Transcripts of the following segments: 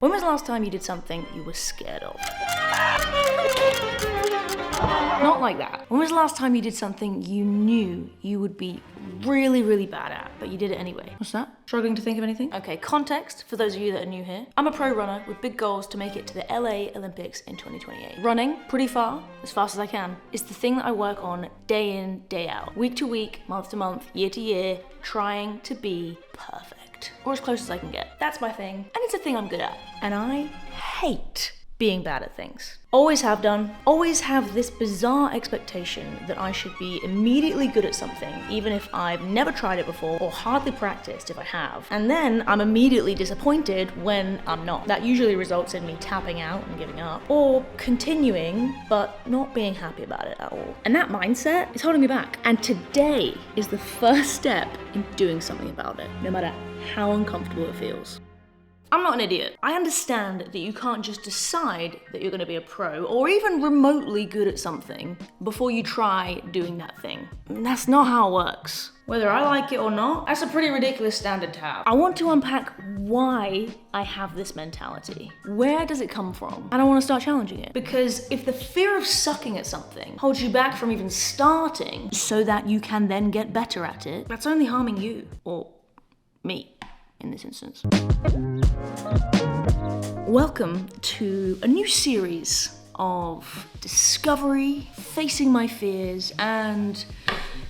When was the last time you did something you were scared of? Not like that. When was the last time you did something you knew you would be really, really bad at, but you did it anyway? What's that? Struggling to think of anything? Okay, context for those of you that are new here. I'm a pro runner with big goals to make it to the LA Olympics in 2028. Running pretty far, as fast as I can, is the thing that I work on day in, day out. Week to week, month to month, year to year, trying to be perfect. Or as close as I can get. That's my thing, and it's a thing I'm good at. And I hate being bad at things. Always have done. Always have this bizarre expectation that I should be immediately good at something, even if I've never tried it before or hardly practiced if I have. And then I'm immediately disappointed when I'm not. That usually results in me tapping out and giving up, or continuing but not being happy about it at all. And that mindset is holding me back. And today is the first step in doing something about it, no matter how uncomfortable it feels. I'm not an idiot. I understand that you can't just decide that you're going to be a pro or even remotely good at something before you try doing that thing. That's not how it works. Whether I like it or not, that's a pretty ridiculous standard to have. I want to unpack why I have this mentality. Where does it come from? And I want to start challenging it. Because if the fear of sucking at something holds you back from even starting so that you can then get better at it, that's only harming you, or me in this instance. Welcome to a new series of discovery, facing my fears, and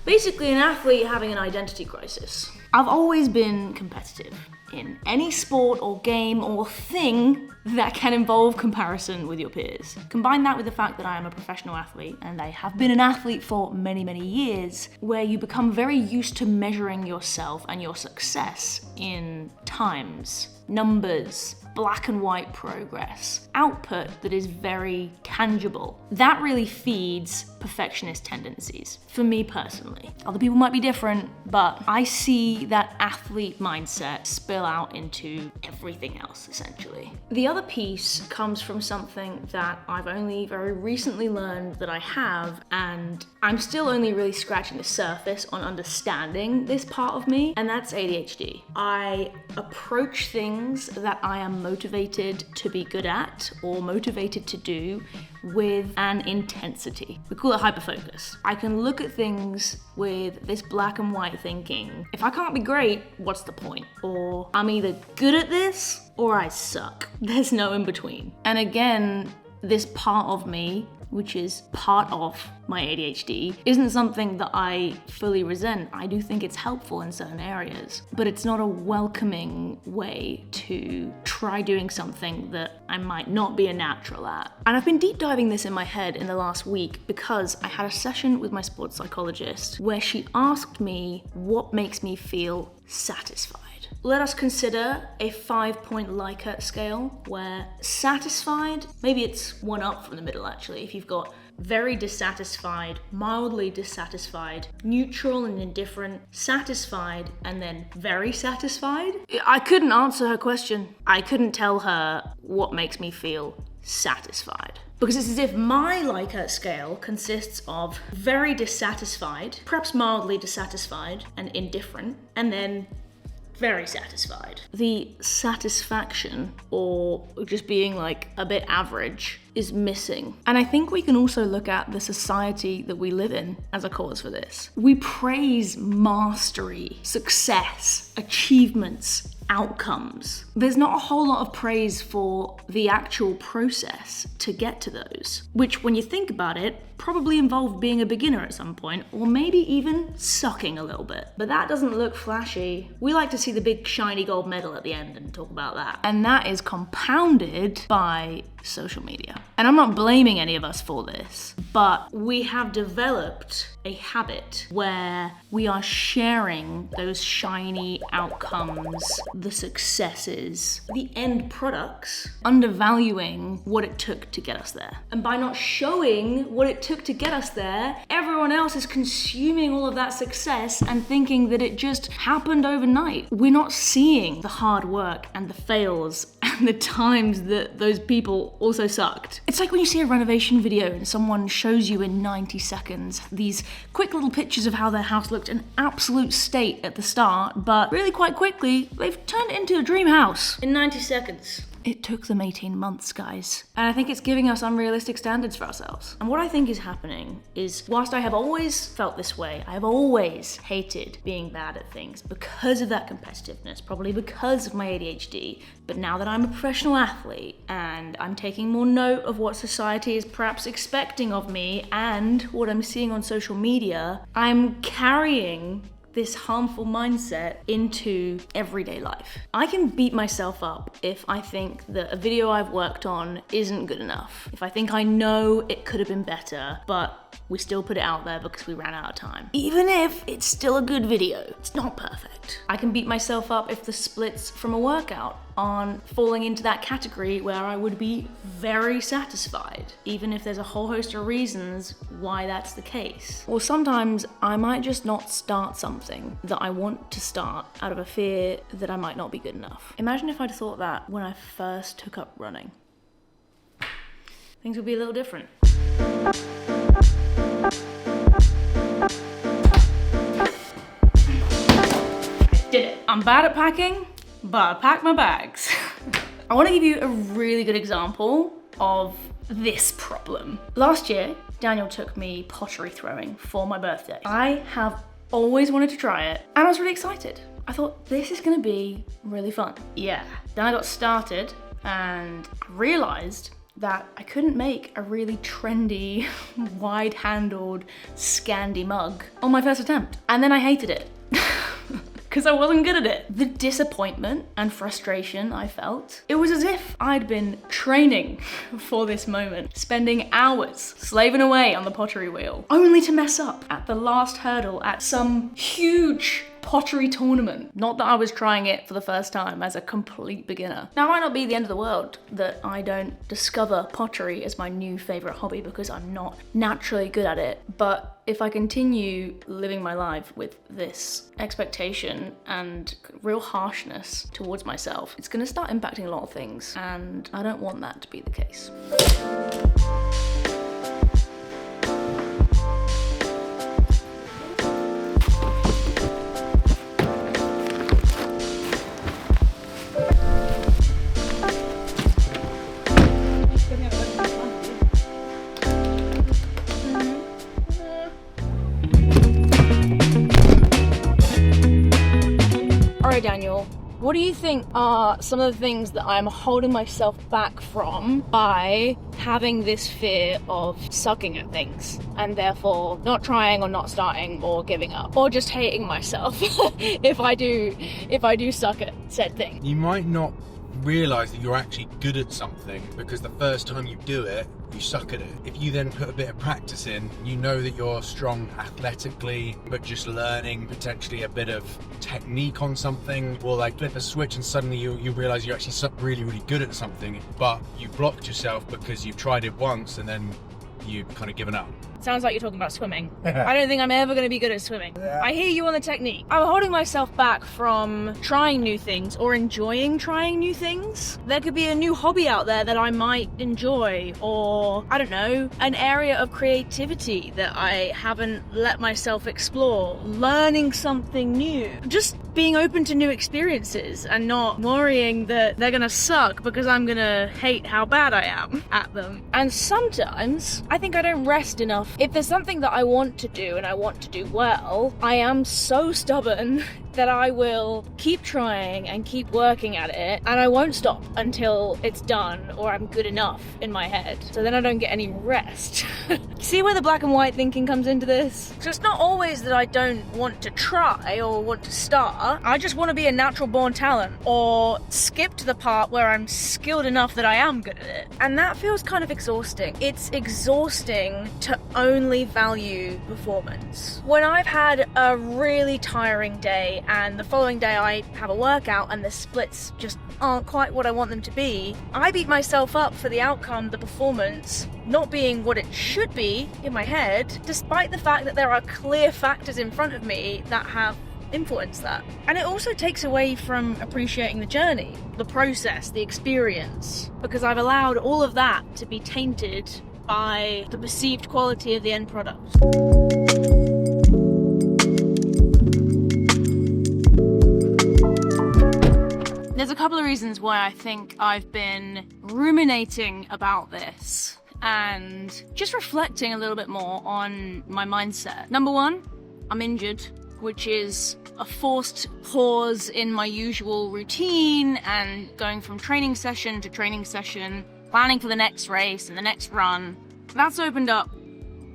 basically an athlete having an identity crisis. I've always been competitive in any sport or game or thing that can involve comparison with your peers. Combine that with the fact that I am a professional athlete and I have been an athlete for many, many years, where you become very used to measuring yourself and your success in times, numbers, black and white progress, output that is very tangible. That really feeds perfectionist tendencies, for me personally. Other people might be different, but I see that athlete mindset spill out into everything else, essentially. The other piece comes from something that I've only very recently learned that I have, and I'm still only really scratching the surface on understanding this part of me, and that's ADHD. I approach things that I am motivated to be good at or motivated to do with an intensity. We call it hyperfocus. I can look at things with this black and white thinking. If I can't be great, what's the point? Or I'm either good at this or I suck. There's no in between. And again, this part of me, which is part of my ADHD, isn't something that I fully resent. I do think it's helpful in certain areas, but it's not a welcoming way to try doing something that I might not be a natural at. And I've been deep diving this in my head in the last week because I had a session with my sports psychologist where she asked me what makes me feel satisfied. Let us consider a 5-point Likert scale where satisfied, maybe it's one up from the middle actually, if you've got very dissatisfied, mildly dissatisfied, neutral and indifferent, satisfied, and then very satisfied. I couldn't answer her question. I couldn't tell her what makes me feel satisfied. Because it's as if my Likert scale consists of very dissatisfied, perhaps mildly dissatisfied and indifferent, and then very satisfied. The satisfaction, or just being like a bit average, is missing. And I think we can also look at the society that we live in as a cause for this. We praise mastery, success, achievements, outcomes. There's not a whole lot of praise for the actual process to get to those, which when you think about it, probably involved being a beginner at some point, or maybe even sucking a little bit. But that doesn't look flashy. We like to see the big shiny gold medal at the end and talk about that. And that is compounded by social media. And I'm not blaming any of us for this, but we have developed a habit where we are sharing those shiny outcomes, the successes, the end products, undervaluing what it took to get us there. And by not showing what it took to get us there, everyone else is consuming all of that success and thinking that it just happened overnight. We're not seeing the hard work and the fails and the times that those people also sucked. It's like when you see a renovation video and someone shows you in 90 seconds these quick little pictures of how their house looked in absolute state at the start, but really quite quickly, they've turned it into a dream house in 90 seconds. It took them 18 months, guys. And I think it's giving us unrealistic standards for ourselves. And what I think is happening is, whilst I have always felt this way, I have always hated being bad at things because of that competitiveness, probably because of my ADHD. But now that I'm a professional athlete and I'm taking more note of what society is perhaps expecting of me and what I'm seeing on social media, I'm carrying this harmful mindset into everyday life. I can beat myself up if I think that a video I've worked on isn't good enough. If I think I know it could have been better, but we still put it out there because we ran out of time. Even if it's still a good video, it's not perfect. I can beat myself up if the splits from a workout aren't falling into that category where I would be very satisfied, even if there's a whole host of reasons why that's the case. Or sometimes I might just not start something that I want to start out of a fear that I might not be good enough. Imagine if I'd thought that when I first took up running. Things would be a little different. Did it. I'm bad at packing, but I packed my bags. I want to give you a really good example of this problem. Last year, Daniel took me pottery throwing for my birthday. I have always wanted to try it, and I was really excited. I thought, this is gonna be really fun. Yeah. Then I got started, and I realized that I couldn't make a really trendy, wide-handled, Scandi mug on my first attempt. And then I hated it. Because I wasn't good at it. The disappointment and frustration I felt, it was as if I'd been training for this moment, spending hours slaving away on the pottery wheel, only to mess up at the last hurdle at some huge pottery tournament. Not that I was trying it for the first time as a complete beginner. Now, it might not be the end of the world that I don't discover pottery as my new favorite hobby because I'm not naturally good at it, but if I continue living my life with this expectation and real harshness towards myself, it's gonna start impacting a lot of things, and I don't want that to be the case. Daniel, what do you think are some of the things that I'm holding myself back from by having this fear of sucking at things and therefore not trying or not starting or giving up or just hating myself if I do suck at said thing? You might not realize that you're actually good at something because the first time you do it, you suck at it. If you then put a bit of practice in, you know that you're strong athletically, but just learning potentially a bit of technique on something will like flip a switch and suddenly you realize you're actually really, really good at something, but you blocked yourself because you've tried it once and then you've kind of given up. Sounds like you're talking about swimming. I don't think I'm ever going to be good at swimming. Yeah. I hear you on the technique. I'm holding myself back from trying new things or enjoying trying new things. There could be a new hobby out there that I might enjoy, or, I don't know, an area of creativity that I haven't let myself explore. Learning something new. Just being open to new experiences and not worrying that they're going to suck because I'm going to hate how bad I am at them. And sometimes, I think I don't rest enough. If there's something that I want to do and I want to do well, I am so stubborn that I will keep trying and keep working at it, and I won't stop until it's done or I'm good enough in my head. So then I don't get any rest. See where the black and white thinking comes into this? So it's not always that I don't want to try or want to start. I just want to be a natural born talent or skip to the part where I'm skilled enough that I am good at it. And that feels kind of exhausting. It's exhausting to only value performance. When I've had a really tiring day and the following day I have a workout and the splits just aren't quite what I want them to be, I beat myself up for the outcome, the performance, not being what it should be in my head, despite the fact that there are clear factors in front of me that have influenced that. And it also takes away from appreciating the journey, the process, the experience, because I've allowed all of that to be tainted by the perceived quality of the end product. There's There's a couple of reasons why I think I've been ruminating about this and just reflecting a little bit more on my mindset. Number one, I'm injured, which is a forced pause in my usual routine and going from training session to training session, planning for the next race and the next run. That's opened up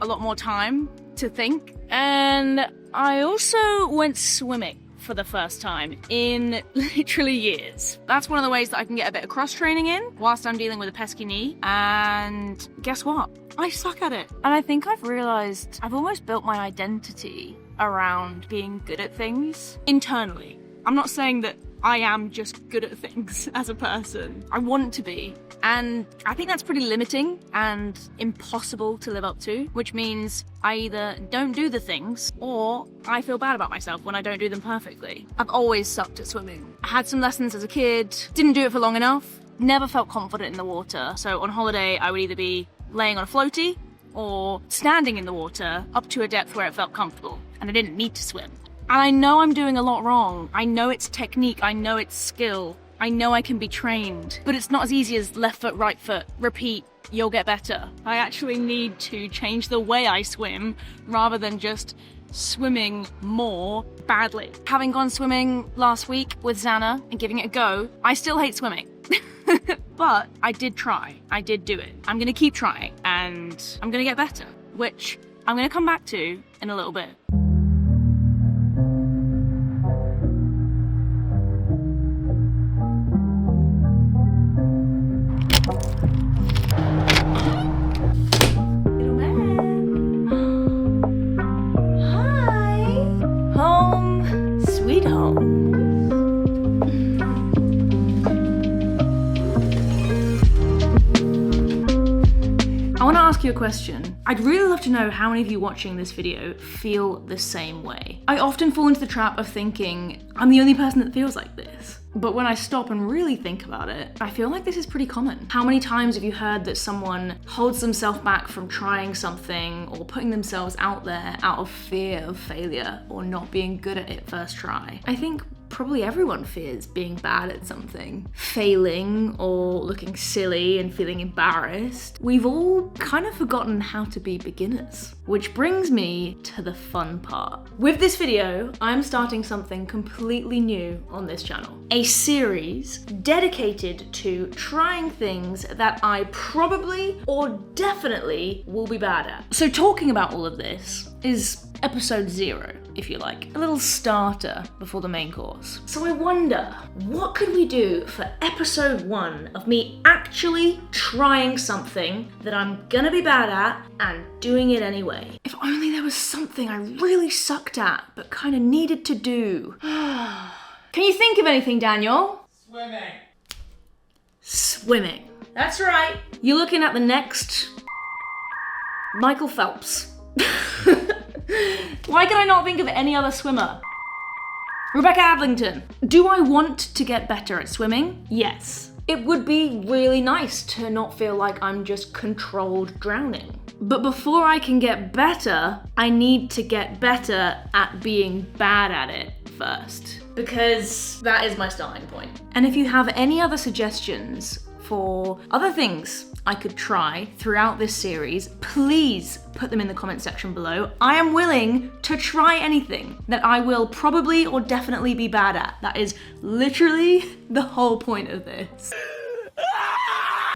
a lot more time to think. And I also went swimming for the first time in literally years. That's one of the ways that I can get a bit of cross training in whilst I'm dealing with a pesky knee. And guess what? I suck at it. And I think I've realized I've almost built my identity around being good at things internally. I'm not saying that I am just good at things as a person. I want to be. And I think that's pretty limiting and impossible to live up to, which means I either don't do the things or I feel bad about myself when I don't do them perfectly. I've always sucked at swimming. I had some lessons as a kid, didn't do it for long enough, never felt confident in the water. So on holiday, I would either be laying on a floaty or standing in the water up to a depth where it felt comfortable and I didn't need to swim. And I know I'm doing a lot wrong. I know it's technique, I know it's skill. I know I can be trained, but it's not as easy as left foot, right foot, repeat, you'll get better. I actually need to change the way I swim rather than just swimming more badly. Having gone swimming last week with Xana and giving it a go, I still hate swimming. But I did try, I did do it. I'm gonna keep trying and I'm gonna get better, which I'm gonna come back to in a little bit. I want to ask you a question. I'd really love to know how many of you watching this video feel the same way. I often fall into the trap of thinking I'm the only person that feels like this. But when I stop and really think about it, I feel like this is pretty common. How many times have you heard that someone holds themselves back from trying something or putting themselves out there out of fear of failure or not being good at it first try? I think probably everyone fears being bad at something, failing or looking silly and feeling embarrassed. We've all kind of forgotten how to be beginners, which brings me to the fun part. With this video, I'm starting something completely new on this channel. A series dedicated to trying things that I probably or definitely will be bad at. So talking about all of this is episode 0, if you like. A little starter before the main course. So I wonder, what could we do for episode 1 of me actually trying something that I'm gonna be bad at and doing it anyway? If only there was something I really sucked at, but kind of needed to do. Can you think of anything, Daniel? Swimming. Swimming. That's right. You're looking at the next Michael Phelps. Why can I not think of any other swimmer? Rebecca Adlington. Do I want to get better at swimming? Yes. It would be really nice to not feel like I'm just controlled drowning. But before I can get better, I need to get better at being bad at it first, because that is my starting point. And if you have any other suggestions for other things I could try throughout this series, please put them in the comment section below. I am willing to try anything that I will probably or definitely be bad at. That is literally the whole point of this.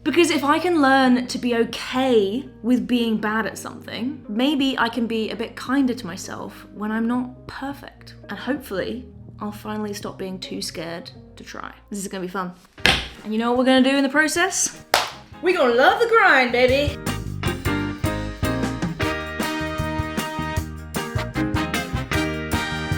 Because if I can learn to be okay with being bad at something, maybe I can be a bit kinder to myself when I'm not perfect. And hopefully, I'll finally stop being too scared to try. This is gonna be fun. And you know what we're gonna do in the process? We're gonna love the grind, baby!